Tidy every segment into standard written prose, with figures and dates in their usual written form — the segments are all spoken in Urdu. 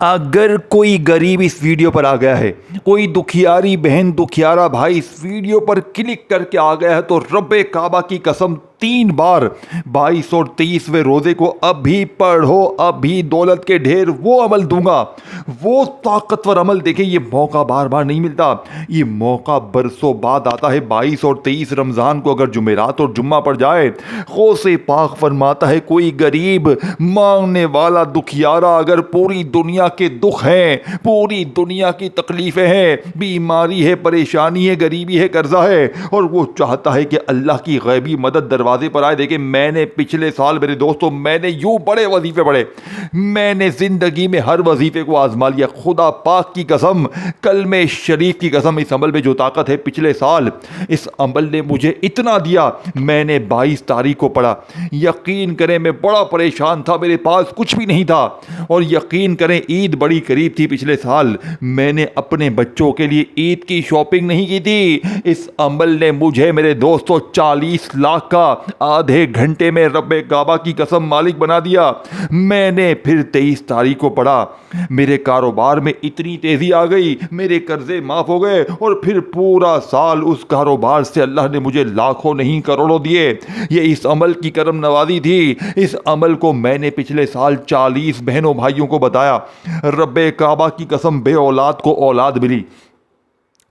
اگر کوئی غریب اس ویڈیو پر آ گیا ہے، کوئی دکھیاری بہن دکھیارا بھائی اس ویڈیو پر کلک کر کے آ گیا ہے، تو رب کعبہ کی قسم 3 بار 22 اور 23ویں روزے کو ابھی پڑھو، ابھی دولت کے ڈھیر وہ عمل دوں گا، وہ طاقتور عمل۔ دیکھیں یہ موقع بار بار نہیں ملتا، یہ موقع برسوں بعد آتا ہے۔ 22 اور 23 رمضان کو اگر جمعرات اور جمعہ پڑ جائے، غوث پاک فرماتا ہے کوئی غریب مانگنے والا دکھیارا اگر پوری دنیا کے دکھ ہیں، پوری دنیا کی تکلیفیں ہیں، بیماری ہے، پریشانی ہے، غریبی ہے، قرضہ ہے، اور وہ چاہتا ہے کہ اللہ کی غیبی مدد دروازے پر آئے۔ دیکھیں میں نے پچھلے سال میرے دوستوں میں نے یوں بڑے وظیفے پڑھے، میں نے زندگی میں ہر وظیفے کو آزما لیا، خدا پاک کی قسم، کلمہ شریف کی قسم، اس عمل میں جو طاقت ہے پچھلے سال اس عمل نے مجھے اتنا دیا۔ میں نے 22 تاریخ کو پڑھا، یقین کریں میں بڑا پریشان تھا، میرے پاس کچھ بھی نہیں تھا، اور یقین کریں عید بڑی قریب تھی پچھلے سال، میں نے اپنے بچوں کے لیے عید کی شاپنگ نہیں کی تھی۔ اس عمل نے مجھے میرے دوستوں 40 لاکھ کا آدھے گھنٹے میں رب کعبہ کی قسم مالک بنا دیا۔ میں نے پھر 23 تاریخ کو پڑھا، میرے کاروبار میں اتنی تیزی آ گئی، میرے قرضے معاف ہو گئے، اور پھر پورا سال اس کاروبار سے اللہ نے مجھے لاکھوں نہیں کروڑوں دیے۔ یہ اس عمل کی کرم نوازی تھی۔ اس عمل کو میں نے پچھلے سال 40 بہنوں بھائیوں کو بتایا، رب کعبہ کی قسم بے اولاد کو اولاد ملی،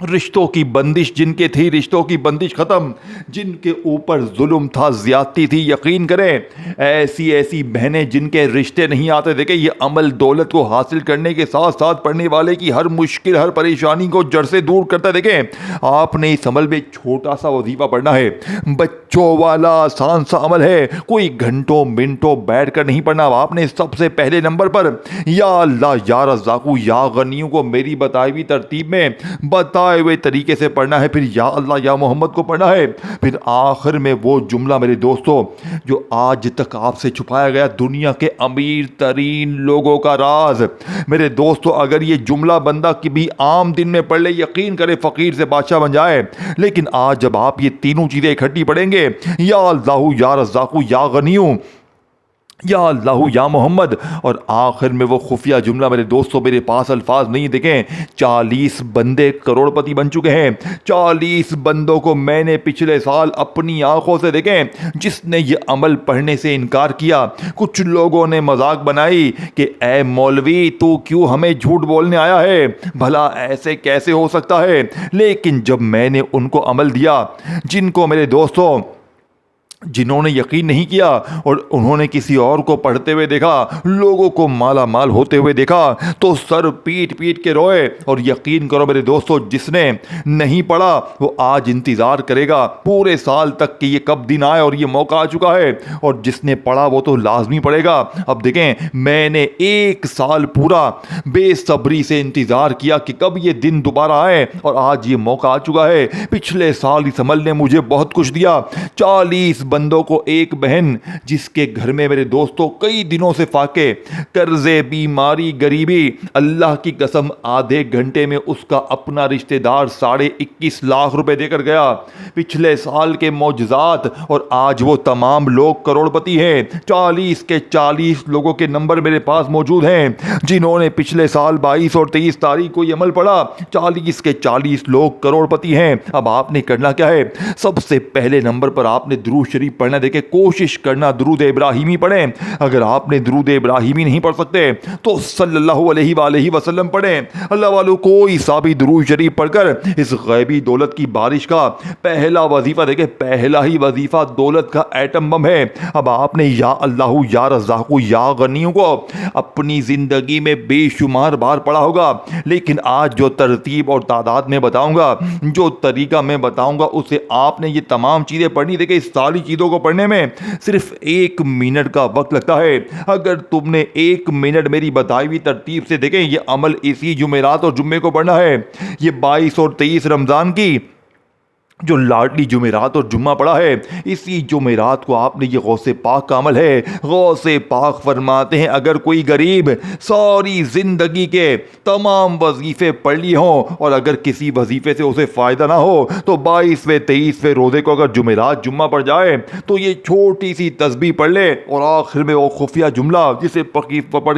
رشتوں کی بندش جن کے تھی رشتوں کی بندش ختم، جن کے اوپر ظلم تھا، زیادتی تھی، یقین کریں ایسی ایسی بہنیں جن کے رشتے نہیں آتے۔ دیکھیں یہ عمل دولت کو حاصل کرنے کے ساتھ ساتھ پڑھنے والے کی ہر مشکل ہر پریشانی کو جڑ سے دور کرتا ہے۔ دیکھیں آپ نے اس عمل میں چھوٹا سا وظیفہ پڑھنا ہے، بچوں والا آسان سا عمل ہے، کوئی گھنٹوں منٹوں بیٹھ کر نہیں پڑھنا۔ آپ نے سب سے پہلے نمبر پر یا اللہ یا رزاقو یا غنیوں کو میری بتائی ہوئی ترتیب میں بتائے ہوئے طریقے سے پڑھنا ہے، پھر یا اللہ یا محمد کو پڑھنا ہے، پھر آخر میں وہ جملہ میرے دوستوں جو آج تک آپ سے چھپایا گیا، دنیا کے امیر ترین لوگوں کا راز۔ میرے دوستوں اگر یہ جملہ بندہ کبھی عام دن میں پڑھ لے، یقین کرے فقیر سے بادشاہ بن جائے، لیکن آج جب آپ یہ تینوں چیزیں اکٹھی پڑھیں گے، یا اللہ یا رزاقو یا غنیوں، یا اللہ یا محمد، اور آخر میں وہ خفیہ جملہ، میرے دوستوں میرے پاس الفاظ نہیں، دیکھیں 40 بندے کروڑ پتی بن چکے ہیں۔ 40 بندوں کو میں نے پچھلے سال اپنی آنکھوں سے، دیکھیں جس نے یہ عمل پڑھنے سے انکار کیا، کچھ لوگوں نے مذاق بنائی کہ اے مولوی تو کیوں ہمیں جھوٹ بولنے آیا ہے، بھلا ایسے کیسے ہو سکتا ہے، لیکن جب میں نے ان کو عمل دیا، جن کو میرے دوستوں جنہوں نے یقین نہیں کیا اور انہوں نے کسی اور کو پڑھتے ہوئے دیکھا، لوگوں کو مالا مال ہوتے ہوئے دیکھا، تو سر پیٹ پیٹ کے روئے۔ اور یقین کرو میرے دوستو جس نے نہیں پڑھا وہ آج انتظار کرے گا پورے سال تک کہ یہ کب دن آئے، اور یہ موقع آ چکا ہے، اور جس نے پڑھا وہ تو لازمی پڑھے گا۔ اب دیکھیں میں نے 1 سال پورا بے صبری سے انتظار کیا کہ کب یہ دن دوبارہ آئے، اور آج یہ موقع آ چکا ہے۔ پچھلے سال اس عمل نے مجھے بہت کچھ دیا۔ 40 بندوں کو ایک بہن جس کے گھر میں میرے دوستوں کئی دنوں سے فاقے، قرضے، بیماری، غریبی، اللہ کی قسم آدھے گھنٹے میں اس کا اپنا رشتہ دار 21.5 لاکھ روپے دے کر گیا۔ پچھلے سال کے معجزات، اور آج وہ تمام لوگ کروڑ پتی ہیں۔ 40 کے 40 لوگوں کے نمبر میرے پاس موجود ہیں جنہوں نے پچھلے سال 22 اور 23 تاریخ کو یہ عمل پڑھا۔ 40 کے 40 لوگ کروڑ پتی ہیں۔ اب آپ نے کرنا کیا ہے؟ سب سے پہلے نمبر پر آپ نے درود شریف پڑھنا۔ دیکھیں کوشش کرنا درود ابراہیمی پڑھیں، اگر آپ نے درود ابراہیمی نہیں پڑھ سکتے تو صلی اللہ علیہ وآلہ وسلم پڑھیں۔ اللہ والو کوئی سا بھی درود شریف پڑھ کر اس غیبی دولت کی بارش کا پہلا وظیفہ، دیکھیں پہلا ہی وظیفہ دولت کا ایٹم بم ہے۔ اب آپ نے یا اللہ یا رزاق یا غنیوں کو اپنی زندگی میں بے شمار بار پڑھا ہوگا، لیکن آج جو ترتیب اور تعداد میں بتاؤں گا، جو طریقہ میں بتاؤں گا، اسے آپ نے یہ تمام چیزیں پڑھنی۔ دیکھیں اس ساری چیزوں کو پڑھنے میں صرف 1 منٹ کا وقت لگتا ہے۔ اگر تم نے 1 منٹ میری بتائی ہوئی ترتیب سے، دیکھیں یہ عمل اسی جمعرات اور جمعے کو پڑھنا ہے، یہ 22 اور 23 رمضان کی جو لاڈلی جمعرات اور جمعہ پڑا ہے، اسی جمعرات کو آپ نے، یہ غوث پاک کا عمل ہے۔ غوث پاک فرماتے ہیں اگر کوئی غریب ساری زندگی کے تمام وظیفے پڑھ لیے ہوں اور اگر کسی وظیفے سے اسے فائدہ نہ ہو تو 22ویں 23ویں روزے کو اگر جمعرات جمعہ پڑ جائے تو یہ چھوٹی سی تسبیح پڑھ لے اور آخر میں وہ خفیہ جملہ جسے پڑھ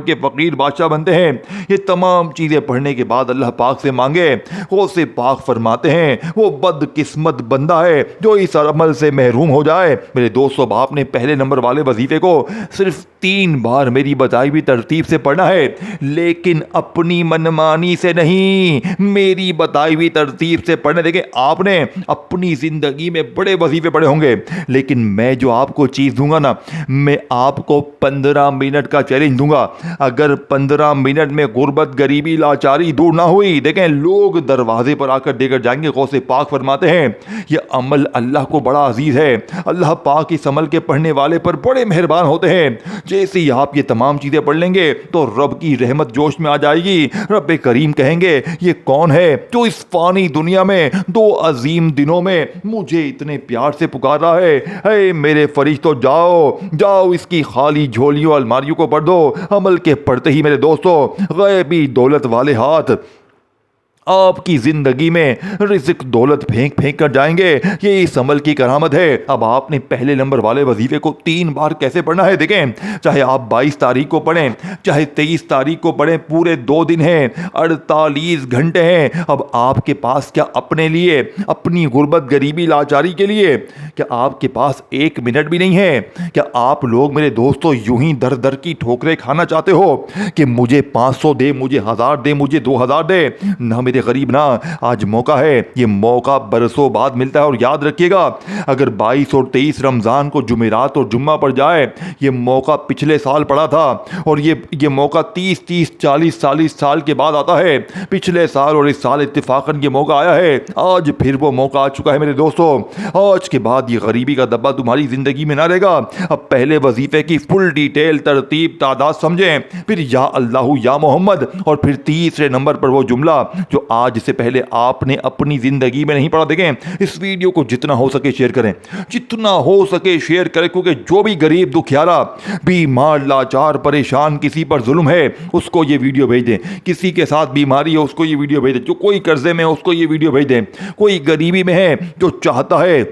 کے فقیر بادشاہ بنتے ہیں، یہ تمام چیزیں پڑھنے کے بعد اللہ پاک سے مانگے۔ غوث پاک فرماتے ہیں وہ بد قسمت بندہ ہے جو اس عمل سے محروم ہو جائے۔ میرے دوستو، اب آپ نے پہلے نمبر والے وظیفے کو صرف 3 بار میری بتائی ہوئی ترتیب سے پڑھنا ہے، لیکن اپنی منمانی سے نہیں، میری بتائی ہوئی ترتیب سے پڑھنے۔ دیکھیں، آپ نے اپنی زندگی میں بڑے وظیفے پڑھے ہوں گے، لیکن میں جو آپ کو چیز دوں گا نا، میں آپ کو 15 منٹ کا چیلنج دوں گا۔ اگر 15 منٹ میں غربت، غریبی، لاچاری دور نہ ہوئی، دیکھیں لوگ دروازے پر آ کر دے کر جائیں گے۔ غوث پاک فرماتے ہیں یہ عمل اللہ کو بڑا عزیز ہے، اللہ پاک اس عمل کے پڑھنے والے پر بڑے مہربان ہوتے ہیں۔ جیسے ہی آپ یہ تمام چیزیں پڑھ لیں گے تو رب کی رحمت جوش میں آ جائے گی۔ رب کریم کہیں گے یہ کون ہے جو اس فانی دنیا میں 2 عظیم دنوں میں مجھے اتنے پیار سے پکار رہا ہے؟ اے میرے فرشتوں، جاؤ جاؤ اس کی خالی جھولیوں الماریوں کو بھر دو۔ عمل کے پڑھتے ہی میرے دوستوں غیبی دولت والے ہاتھ آپ کی زندگی میں رزق دولت پھینک پھینک کر جائیں گے۔ یہ اس عمل کی کرامت ہے۔ اب آپ نے پہلے نمبر والے وظیفے کو 3 بار کیسے پڑھنا ہے؟ دیکھیں، چاہے آپ 22 تاریخ کو پڑھیں، چاہے 23 تاریخ کو پڑھیں، پورے 2 دن ہیں، 48 گھنٹے ہیں۔ اب آپ کے پاس کیا اپنے لیے، اپنی غربت، غریبی، لاچاری کے لیے کیا آپ کے پاس 1 منٹ بھی نہیں ہے؟ کیا آپ لوگ میرے دوستوں یوں ہی در در کی ٹھوکریں کھانا چاہتے ہو کہ مجھے 500 دے، مجھے 1000 دے، مجھے 2000 دے؟ نہ میرے غریب، نہ، آج موقع ہے، یہ موقع برسوں بعد ملتا ہے۔ اور یاد رکھیے گا، اگر 22 اور 23 رمضان کو جمعرات اور جمعہ پڑ جائے، یہ موقع پچھلے سال پڑا تھا اور یہ موقع 30 40 سال کے بعد آتا ہے۔ پچھلے سال اور اس سال اتفاقاً یہ موقع آیا ہے، آج پھر وہ موقع آ چکا ہے میرے دوستوں۔ آج کے بعد یہ غریبی کا دبا تمہاری زندگی میں نہ رہے گا۔ اب پہلے وظیفے کی فل ڈیٹیل، ترتیب، تعداد سمجھیں، پھر یا اللہ یا محمد، اور پھر تیسرے نمبر پر وہ جملہ جو آج سے پہلے آپ نے اپنی زندگی میں نہیں پڑھا۔ دیکھیں، اس ویڈیو کو جتنا ہو سکے شیئر کریں، جتنا ہو سکے شیئر کریں، کیونکہ جو بھی غریب، دکھیارا، بیمار، لاچار، پریشان، کسی پر ظلم ہے، اس کو یہ ویڈیو بھیج دیں۔ کسی کے ساتھ بیماری ہے، اس کو یہ ویڈیو بھیج دیں۔ جو کوئی قرضے میں ہے، اس کو یہ ویڈیو بھیج دیں۔ کوئی غریبی میں ہے جو چاہتا ہے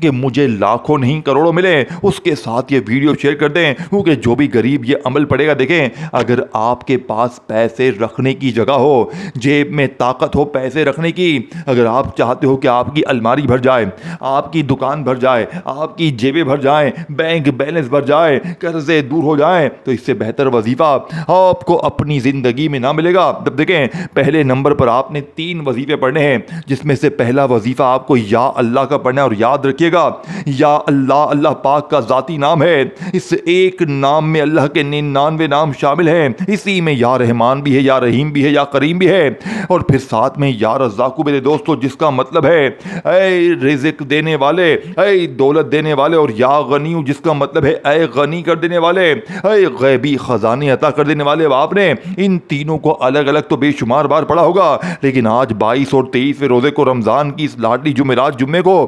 کہ مجھے لاکھوں نہیں کروڑوں ملے، اس کے ساتھ یہ ویڈیو شیئر کر دیں، کیونکہ جو بھی غریب یہ عمل پڑے گا، دیکھیں، اگر آپ کے پاس پیسے رکھنے کی جگہ ہو، جیب میں طاقت ہو پیسے رکھنے کی، اگر آپ چاہتے ہو کہ آپ کی الماری بھر جائے، آپ کی دکان بھر جائے، آپ کی جیبیں بھر جائیں، بینک بیلنس بھر جائے، قرضے دور ہو جائیں، تو اس سے بہتر وظیفہ آپ کو اپنی زندگی میں نہ ملے گا۔ تب دیکھیں، پہلے نمبر پر آپ نے 3 وظیفے پڑھنے ہیں، جس میں سے پہلا وظیفہ آپ کو یا اللہ کا پڑھنا ہے، اور یاد رکھیے گا، یا اللہ، اللہ پاک کا ذاتی نام ہے، اس ایک نام میں اللہ کے 99 نام شامل ہیں، اسی میں یا رحمان بھی ہے، یا رحیم بھی ہے، یا کریم بھی ہے، اور پھر ساتھ میں یا رزاق، میرے دوستو، جس کا مطلب ہے اے رزق دینے والے، اے دولت دینے والے، اور یا غنی، جس کا مطلب ہے اے غنی کر دینے والے، اے غیبی خزانے عطا کر دینے والے۔ آپ نے ان تینوں کو الگ الگ تو بے شمار بار پڑھا ہوگا، لیکن آج 22 اور 23 روزے کو، رمضان کی اس لاڈلی جمعرات جمعے کو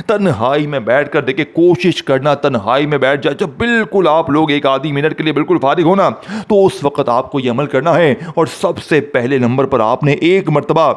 تنہائی میں بیٹھ کر، دیکھیں، کوشش کرنا تنہائی میں بیٹھ جائے، جب بالکل آپ لوگ 1 آدھی منٹ کے لیے بالکل فارغ ہونا، تو اس وقت آپ کو یہ عمل کرنا ہے۔ اور سب سے پہلے نمبر پر آپ نے 1 مرتبہ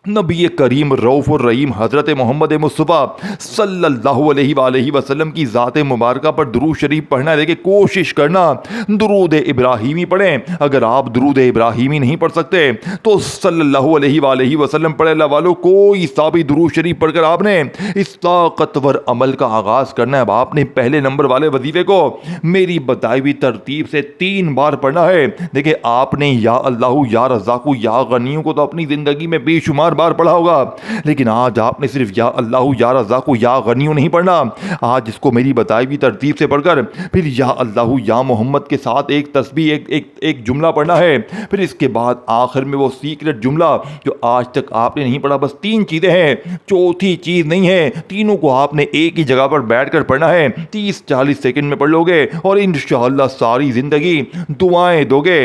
نبی کریم رؤوف الرحیم حضرت محمد مصطفیٰ صلی اللہ علیہ وآلہ وسلم کی ذات مبارکہ پر درود شریف پڑھنا ہے۔ دیکھیں، کوشش کرنا درود ابراہیمی پڑھیں۔ اگر آپ درود ابراہیمی نہیں پڑھ سکتے تو صلی اللہ علیہ وآلہ وسلم پڑھے۔ اللہ والوں، کوئی سا بھی درود شریف پڑھ کر آپ نے اس طاقتور عمل کا آغاز کرنا ہے۔ اب آپ نے پہلے نمبر والے وظیفے کو میری بتائی ہوئی ترتیب سے 3 بار پڑھنا ہے۔ دیکھیں، آپ نے یا اللہ، یا رزاق، یا غنیوں کو تو اپنی زندگی میں بے شمار بار پڑھا ہوگا، لیکن آج آپ نے صرف یا اللہ، یا رزاق، یا غنیوں نہیں پڑھنا۔ آج اس کو میری بتائی ہوئی ترتیب سے پڑھ کر پھر یا اللہ، یا محمد کے ساتھ ایک تسبیح، ایک جملہ پڑھنا ہے۔ پھر اس کے بعد آخر میں وہ سیکرٹ جملہ جو آج تک آپ نے نہیں پڑھا۔ بس 3 چیزیں ہیں، چوتھی چیز نہیں ہے۔ تینوں کو آپ نے ایک ہی جگہ پر بیٹھ کر پڑھنا ہے، 30-40 سیکنڈ میں پڑھ لو گے، اور انشاءاللہ ساری زندگی دعائیں دو گے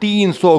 300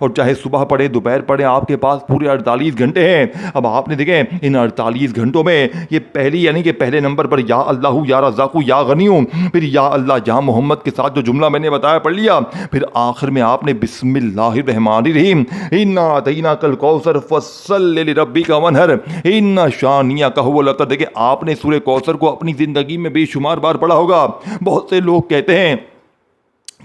اور چاہے صبح پڑھیں دوپہر پڑھیں، آپ کے پاس پورے 48 گھنٹے ہیں۔ اب آپ نے دیکھیں ان 48 گھنٹوں میں یہ پہلی یعنی کہ پہلے نمبر پر یا اللہ یا رزاق یا غنی، پھر یا اللہ جہاں محمد کے ساتھ جو جملہ میں نے بتایا پڑھ لیا، پھر آخر میں آپ نے بسم اللہ الرحمن الرحیم انا اعطیناک الکوثر فصل لربک وانحر ان شانیک هو الابتر۔ دیکھیں آپ نے سورہ کوثر کو اپنی زندگی میں بے شمار بار پڑھا ہوگا۔ بہت سے لوگ کہتے ہیں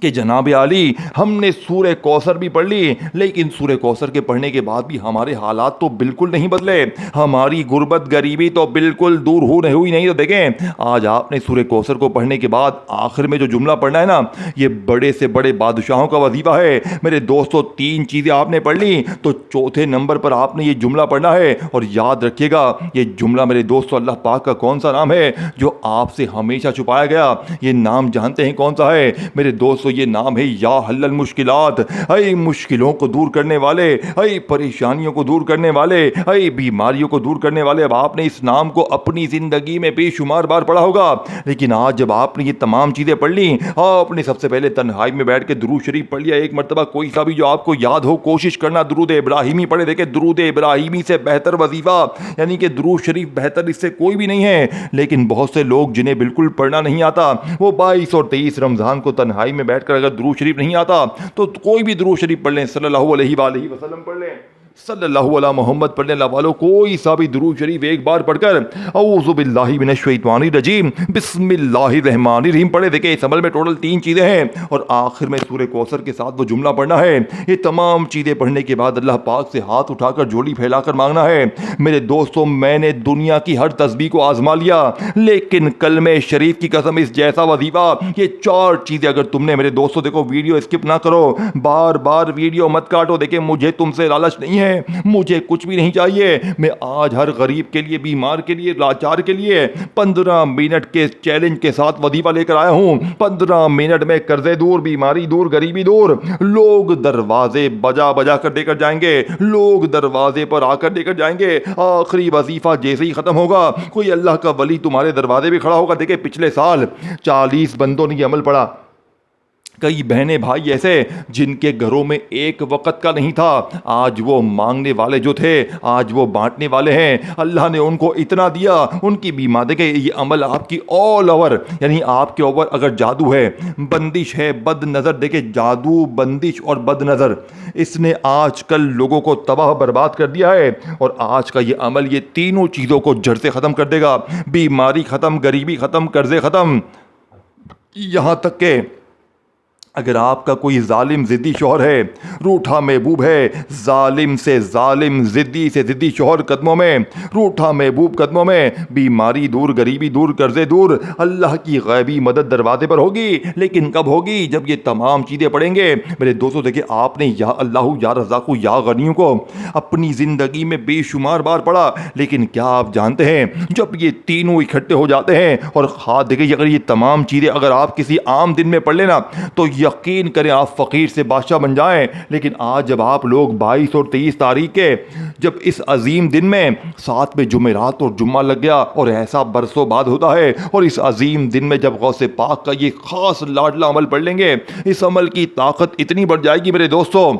کہ جناب عالی ہم نے سورہ کوثر بھی پڑھ لی، لیکن سورہ کوثر کے پڑھنے کے بعد بھی ہمارے حالات تو بالکل نہیں بدلے، ہماری غربت غریبی تو بالکل دور ہوئی نہیں۔ تو دیکھیں آج آپ نے سورہ کوثر کو پڑھنے کے بعد آخر میں جو جملہ پڑھنا ہے نا، یہ بڑے سے بڑے بادشاہوں کا وظیفہ ہے میرے دوستو۔ 3 چیزیں آپ نے پڑھ لی تو چوتھے نمبر پر آپ نے یہ جملہ پڑھنا ہے، اور یاد رکھیے گا یہ جملہ میرے دوستو اللہ پاک کا کون سا نام ہے جو آپ سے ہمیشہ چھپایا گیا؟ یہ نام جانتے ہیں کون سا ہے میرے دوست؟ یہ نام ہے یا حل المشکلات۔ اے مشکلوں کو دور کرنے والے، اے پریشانیوں کو دور کرنے والے، اے بیماریوں کو دور کرنے والے۔ اب آپ نے اس نام کو اپنی زندگی میں بے شمار بار پڑھا ہوگا، لیکن آج جب آپ نے یہ تمام چیزیں پڑھ لی، آپ نے سب سے پہلے تنہائی میں بیٹھ کے درود شریف پڑھ لیا ایک مرتبہ، کوئی سا بھی جو آپ کو یاد ہو کوشش کرنا درود ابراہیمی پڑھے۔ دیکھیں درود ابراہیمی سے بہتر وظیفہ یعنی کہ درود شریف بہتر اس سے کوئی بھی نہیں ہے، لیکن بہت سے لوگ جنہیں بالکل پڑھنا نہیں آتا وہ 22 اور 23 رمضان کو تنہائی میں بیٹھ کر اگر درود شریف نہیں آتا تو کوئی بھی درود شریف پڑھ لیں، صلی اللہ علیہ وآلہ وسلم پڑھ لیں، صلی اللہ علیہ محمد پڑھنے والوں کوئی سا بھی درود شریف ایک بار پڑھ کر اعوذ باللہ من الشیطان الرجیم بسم اللہ الرحمن الرحیم پڑھے۔ دیکھیں اس عمل میں ٹوٹل 3 چیزیں ہیں، اور آخر میں سورہ کوثر کے ساتھ وہ جملہ پڑھنا ہے۔ یہ تمام چیزیں پڑھنے کے بعد اللہ پاک سے ہاتھ اٹھا کر جھولی پھیلا کر مانگنا ہے۔ میرے دوستوں میں نے دنیا کی ہر تسبیح کو آزما لیا، لیکن کلمہ شریف کی قسم اس جیسا وظیفہ، یہ 4 چیزیں اگر تم نے، میرے دوستوں دیکھو ویڈیو اسکپ نہ کرو، بار بار ویڈیو مت کاٹو۔ دیکھیں مجھے تم سے لالچ نہیں ہے، مجھے کچھ بھی نہیں چاہیے، میں آج ہر غریب کے لیے، بیمار کے لیے، لاچار کے لیے 15 منٹ کے چیلنج کے ساتھ وظیفہ لے کر آیا ہوں۔ 15 منٹ میں قرضے دور، بیماری دور، غریبی دور۔ لوگ دروازے بجا بجا کر دے کر جائیں گے، لوگ دروازے پر آ کر دے کر جائیں گے۔ آخری وظیفہ جیسے ہی ختم ہوگا کوئی اللہ کا ولی تمہارے دروازے بھی کھڑا ہوگا۔ دیکھیں پچھلے سال 40 بندوں نے یہ عمل پڑھا، کئی بہنیں بھائی ایسے جن کے گھروں میں ایک وقت کا نہیں تھا، آج وہ مانگنے والے جو تھے آج وہ بانٹنے والے ہیں۔ اللہ نے ان کو اتنا دیا، ان کی بیماری کے یہ عمل آپ کی آل اوور یعنی آپ کے اوپر اگر جادو ہے، بندش ہے، بد نظر، دیکھیں جادو، بندش اور بد نظر اس نے آج کل لوگوں کو تباہ برباد کر دیا ہے، اور آج کا یہ عمل یہ تینوں چیزوں کو جڑ سے ختم کر دے گا۔ بیماری ختم، غریبی ختم، قرضے ختم، یہاں تک کہ اگر آپ کا کوئی ظالم ضدی شوہر ہے، روٹھا محبوب ہے، ظالم سے ظالم، ضدی سے ضدی شوہر قدموں میں، روٹھا محبوب قدموں میں، بیماری دور، غریبی دور، قرضے دور، اللہ کی غیبی مدد دروازے پر ہوگی۔ لیکن کب ہوگی؟ جب یہ تمام چیزیں پڑھیں گے۔ میرے دوستوں دیکھیں آپ نے یا اللہ یا رزاق یا غنی کو اپنی زندگی میں بے شمار بار پڑھا، لیکن کیا آپ جانتے ہیں جب یہ تینوں اکٹھے ہو جاتے ہیں، اور خاص دیکھیں اگر یہ تمام چیزیں اگر آپ کسی عام دن میں پڑھ لینا تو یقین کریں آپ فقیر سے بادشاہ بن جائیں۔ لیکن آج جب آپ لوگ 22 اور 23 تاریخ کے جب اس عظیم دن میں ساتھ میں جمعرات اور جمعہ لگ گیا، اور ایسا برسوں بعد ہوتا ہے، اور اس عظیم دن میں جب غوث پاک کا یہ خاص لاڈلا عمل پڑھ لیں گے، اس عمل کی طاقت اتنی بڑھ جائے گی میرے دوستوں،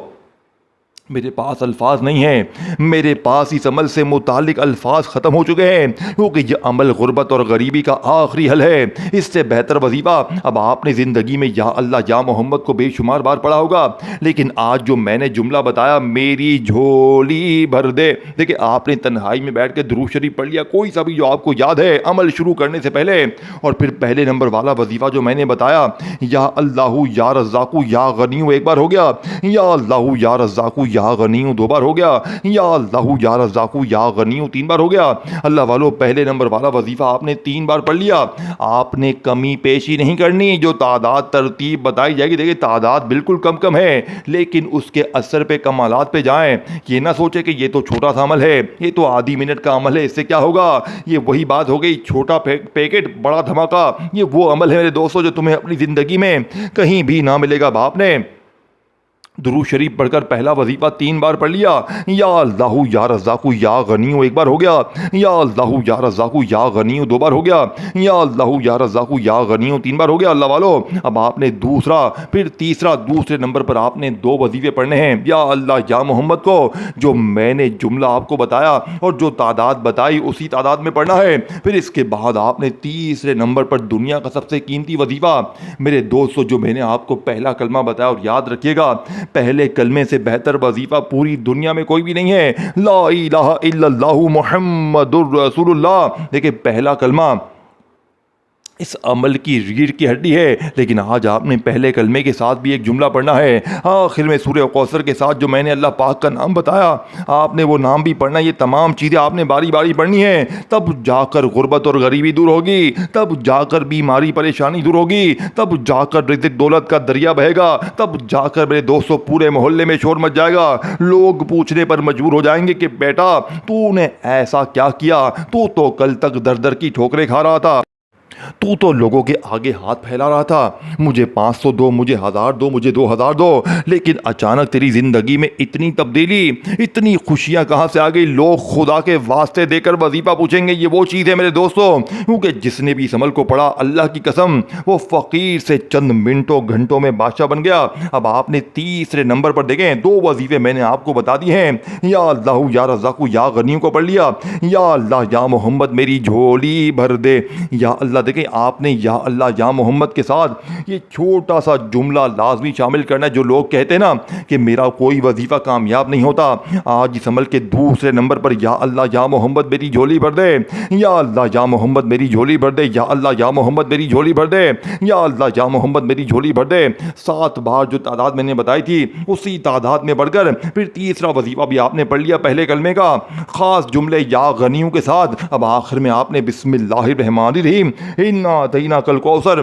میرے پاس الفاظ نہیں ہیں، میرے پاس اس عمل سے متعلق الفاظ ختم ہو چکے ہیں، کیونکہ یہ عمل غربت اور غریبی کا آخری حل ہے۔ اس سے بہتر وظیفہ اب آپ نے زندگی میں یا اللہ یا محمد کو بے شمار بار پڑھا ہوگا، لیکن آج جو میں نے جملہ بتایا میری جھولی بھر دے، دیکھیں آپ نے تنہائی میں بیٹھ کے درود شریف پڑھ لیا، کوئی سا بھی جو آپ کو یاد ہے عمل شروع کرنے سے پہلے، اور پھر پہلے نمبر والا وظیفہ جو میں نے بتایا یا اللہ یا رزاق یا غنی ایک بار ہو گیا، یا اللہ یا رزاق یا غنی 2 بار ہو گیا، یا اللہ یا رزاق یا غنی 3 بار ہو گیا۔ اللہ والو پہلے نمبر والا وظیفہ آپ نے 3 بار پڑھ لیا، آپ نے کمی پیشی نہیں کرنی، جو تعداد ترتیب بتائی جائے گی، دیکھیں تعداد بالکل کم ہے، لیکن اس کے اثر پہ کمالات پہ جائیں۔ یہ نہ سوچے کہ یہ تو چھوٹا سا عمل ہے، یہ تو آدھی منٹ کا عمل ہے، اس سے کیا ہوگا؟ یہ وہی بات ہو گئی چھوٹا پیکٹ بڑا دھماکہ، یہ وہ عمل ہے میرے دوستوں جو تمہیں اپنی زندگی میں کہیں بھی نہ ملے گا۔ باپ نے درود شریف پڑھ کر پہلا وظیفہ 3 بار پڑھ لیا، یا اللہ یا رزاق یا غنی ایک بار ہو گیا، یا اللہ یا رزاق یا غنی 2 بار ہو گیا، یا اللہ یا رزاق یا غنی 3 بار ہو گیا۔ اللہ والو، اب آپ نے دوسرا پھر تیسرا دوسرے نمبر پر آپ نے 2 وظیفے پڑھنے ہیں، یا اللہ یا محمد کو جو میں نے جملہ آپ کو بتایا اور جو تعداد بتائی اسی تعداد میں پڑھنا ہے۔ پھر اس کے بعد آپ نے تیسرے نمبر پر دنیا کا سب سے قیمتی وظیفہ، میرے دوستو جو میں نے آپ کو پہلا کلمہ بتایا، اور یاد رکھیے گا پہلے کلمے سے بہتر وظیفہ پوری دنیا میں کوئی بھی نہیں ہے، لا الہ الا اللہ محمد الرسول اللہ۔ دیکھیں پہلا کلمہ اس عمل کی ریڑھ کی ہڈی ہے، لیکن آج آپ نے پہلے کلمے کے ساتھ بھی ایک جملہ پڑھنا ہے، آخر میں سورہ کوثر کے ساتھ جو میں نے اللہ پاک کا نام بتایا آپ نے وہ نام بھی پڑھنا ہے۔ یہ تمام چیزیں آپ نے باری باری پڑھنی ہے، تب جا کر غربت اور غریبی دور ہوگی، تب جا کر بیماری پریشانی دور ہوگی، تب جا کر رزق دولت کا دریا بہے گا، تب جا کر میرے دوستوں پورے محلے میں شور مچ جائے گا، لوگ پوچھنے پر مجبور ہو جائیں گے کہ بیٹا تو نے ایسا کیا کیا، تو کل تک در در کی ٹھوکریں کھا رہا تھا، تو لوگوں کے آگے ہاتھ پھیلا رہا تھا، مجھے 500 دو، مجھے 1000 دو، مجھے 2000 دو، لیکن اچانک تیری زندگی میں اتنی تبدیلی، اتنی خوشیاں کہاں سے آ گئی؟ لوگ خدا کے واسطے دے کر وظیفہ پوچھیں گے۔ یہ وہ چیز ہے میرے دوستوں، کیونکہ جس نے بھی اس عمل کو پڑھا اللہ کی قسم وہ فقیر سے چند منٹوں گھنٹوں میں بادشاہ بن گیا۔ اب آپ نے تیسرے نمبر پر دیکھیں 2 وظیفے میں نے آپ کو بتا دی ہیں، یا اللہ یا رزاق یا غنی کو پڑھ لیا، یا اللہ یا محمد میری جھولی بھر دے۔ یا اللہ دیکھیں آپ نے یا اللہ یا محمد کے ساتھ یہ چھوٹا سا جملہ لازمی شامل کرنا ہے۔ جو لوگ کہتے ہیں نا کہ میرا کوئی وظیفہ کامیاب نہیں ہوتا، آج اس عمل کے دوسرے نمبر پر یا اللہ یا محمد میری جھولی بھر دے، یا اللہ یا محمد میری جھولی بھر دے، یا اللہ یا محمد میری جھولی بھر دے، یا اللہ یا محمد میری جھولی بھر دے۔ 7 بار جو تعداد میں نے بتائی تھی اسی تعداد میں بڑھ کر پھر تیسرا وظیفہ بھی آپ نے پڑھ لیا پہلے کلمے کا، خاص جملے یا غنیوں کے ساتھ۔ اب آخر میں آپ نے بسم اللہ الرحمن الرحیم انا اعطیناک الکوثر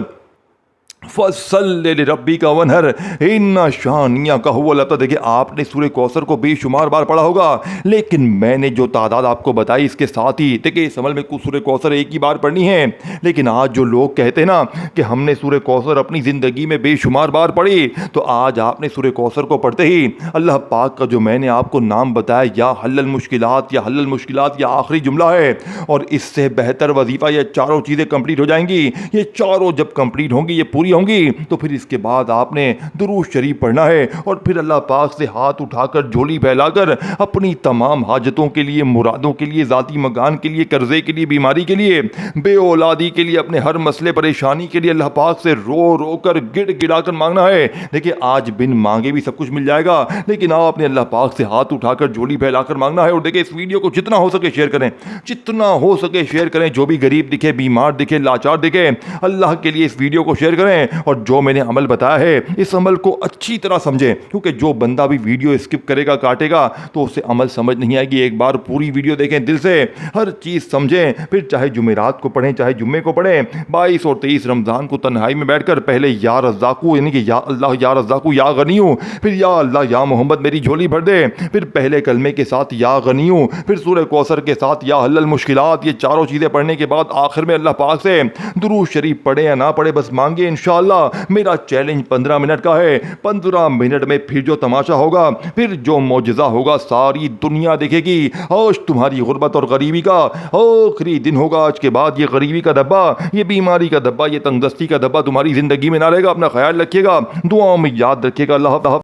فصل لربک ونہر ان شانیک هو الابتر۔ دیکھیں آپ نے سورہ کوثر کو بے شمار بار پڑھا ہوگا، لیکن میں نے جو تعداد آپ کو بتائی اس کے ساتھ ہی دیکھیں اس عمل میں سورہ کوثر ایک ہی بار پڑھنی ہے، لیکن آج جو لوگ کہتے ہیں نا کہ ہم نے سورہ کوثر اپنی زندگی میں بے شمار بار پڑھی، تو آج آپ نے سورہ کوثر کو پڑھتے ہی اللہ پاک کا جو میں نے آپ کو نام بتایا یا حل المشکلات، یا حل المشکلات یہ آخری جملہ ہے، اور اس سے بہتر وظیفہ یہ چاروں چیزیں کمپلیٹ ہو جائیں گی۔ یہ چاروں جب کمپلیٹ ہوں گی، یہ پوری ہوں گی، تو پھر اس کے بعد آپ نے درود شریف پڑھنا ہے، اور پھر اللہ پاک سے ہاتھ اٹھا کر جھولی پھیلا کر اپنی تمام حاجتوں کے لیے، مرادوں کے لیے، ذاتی مکان کے لیے، قرضے کے لیے، بیماری کے لیے، بے اولادی کے لیے، اپنے ہر مسئلے پریشانی کے لیے اللہ پاک سے رو رو کر گڑ گڑا کر مانگنا ہے۔ دیکھیں آج بن مانگے بھی سب کچھ مل جائے گا، لیکن آپ نے اللہ پاک سے ہاتھ اٹھا کر جھولی پھیلا کر مانگنا ہے۔ اور دیکھیں اس ویڈیو کو جتنا ہو سکے شیئر کریں، جتنا ہو سکے شیئر کریں، جو بھی غریب دکھے، بیمار دکھے، لاچار دکھے، اللہ کے لیے اس ویڈیو کو شیئر کریں، اور جو میں نے عمل بتایا ہے اس عمل کو اچھی طرح سمجھیں، کیونکہ جو بندہ بھی ویڈیو اسکپ کرے گا، کاٹے گا، تو اسے عمل سمجھ نہیں آئے گی۔ ایک بار پوری ویڈیو دیکھیں، دل سے ہر چیز سمجھیں، پھر چاہے جمعرات کو پڑھیں چاہے جمعے کو پڑھیں، 22 اور 23 رمضان کو تنہائی میں بیٹھ کر پہلے یا رزاقو یعنی کہ یا اللہ یا رزاقو یا غنیو، پھر یا اللہ یا محمد میری جھولی بھر دے، پھر پہلے کلمے کے ساتھ یا غنیو، پھر سورہ کوثر کے ساتھ یا حل المشکلات، یہ چاروں چیزیں پڑھنے کے بعد آخر میں اللہ پاک سے درود شریف پڑھیں یا نہ پڑھیں بس مانگے انشاءاللہ۔ میرا چیلنج 15 منٹ کا ہے، 15 منٹ میں پھر جو تماشا ہوگا، پھر جو معجزہ ہوگا ساری دنیا دیکھے گی۔ آج تمہاری غربت اور غریبی کا آخری دن ہوگا، آج کے بعد یہ غریبی کا دبا، یہ بیماری کا دبا، یہ تنگ دستی کا دبا تمہاری زندگی میں نہ رہے گا۔ اپنا خیال رکھیے گا، دعاؤں میں یاد رکھیے گا۔ اللہ حافظ۔